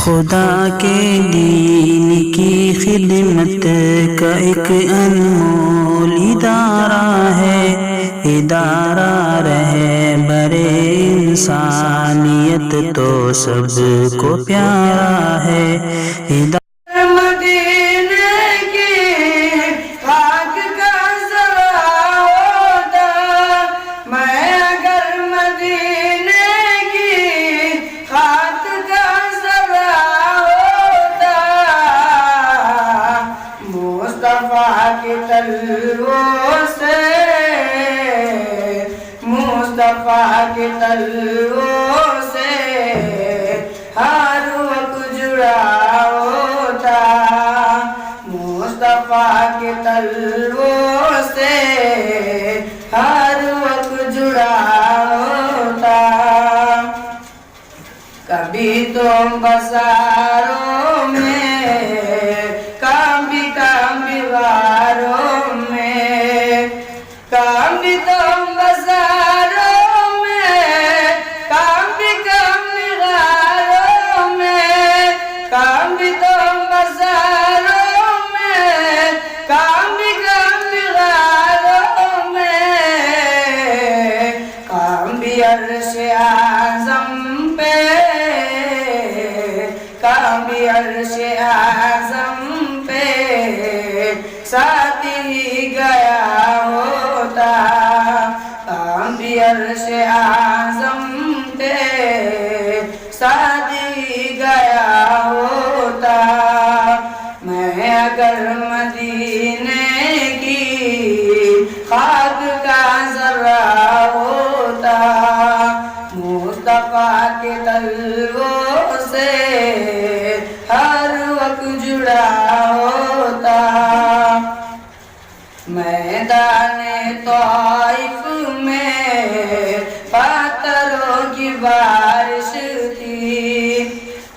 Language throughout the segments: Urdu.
خدا کے دین کی خدمت کا ایک انمول ادارہ ہے، ادارہ رہبر انسانیت تو سب کو پیارا ہے۔ مصطفیٰ کے تلووں سے ہر وقت جڑا ہوتا، مصطفیٰ کے تلووں سے ہر وقت جڑا ہوتا۔ کبھی تو بازاروں میں، کبھی غاروں میں، کبھی تو بازاروں میں، کبھی غاروں میں، کبھی تو بازاروں میں، کبھی غاروں میں، کبھی عرش اعظم پہ، کبھی عرش اعظم پہ ساتھ ہی گیا ہوتا، کبھی عرش اعظم پہ ساتھ ہی گیا ہوتا۔ میں اگر مدینے کی خاک کا ذرہ ہوتا، مصطفیٰ کے تلووں سے ہر وقت جڑا ہوتا۔ میدان طائف میں پتھروں کی بارش تھی،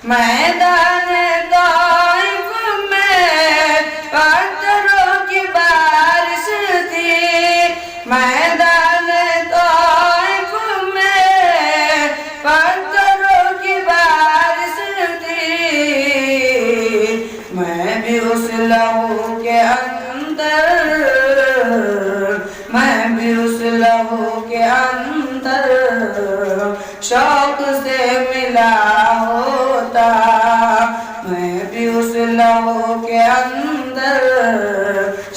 میدان طائف میں پتھروں کی بارش تھی، میدان طائف میں پتھروں کی بارش تھی۔ میں بھی اس لہو کے اندر، میں بھی اس لہو کے اندر شوق سے ملا ہوتا، میں بھی اس لہو کے اندر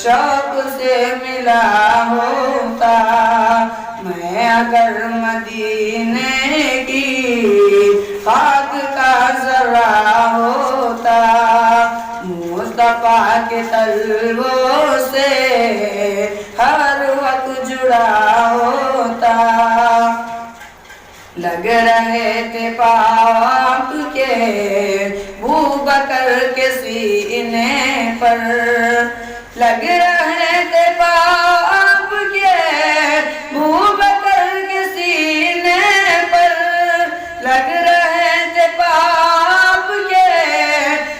شوق سے ملا ہوتا۔ میں اگر مدینے کی خاک کا ذرہ ہوتا، مصطفیٰ کے تلووں سے ہر وقت جڑا ہوتا۔ لگ رہے تھے پاپ کے ابوبکر کے سینے پر، لگ رہے تھے پاپ کے ابوبکر کے سینے پر، لگ رہے تھے پاپ کے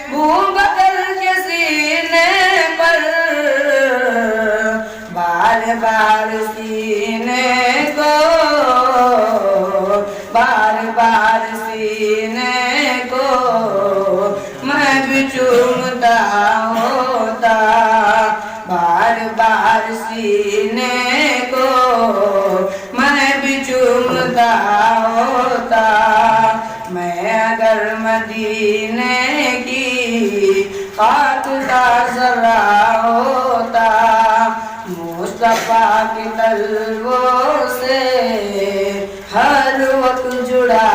ابوبکر کے سینے پر، بار بار سینے کو، بار بار سینے کو میں بھی چومتا ہوتا، بار بار سینے کو میں بھی چومتا ہوتا۔ میں اگر مدینے کی خاک کا ذرہ ہوتا، مصطفیٰ کے تلووں سے ہر وقت جڑا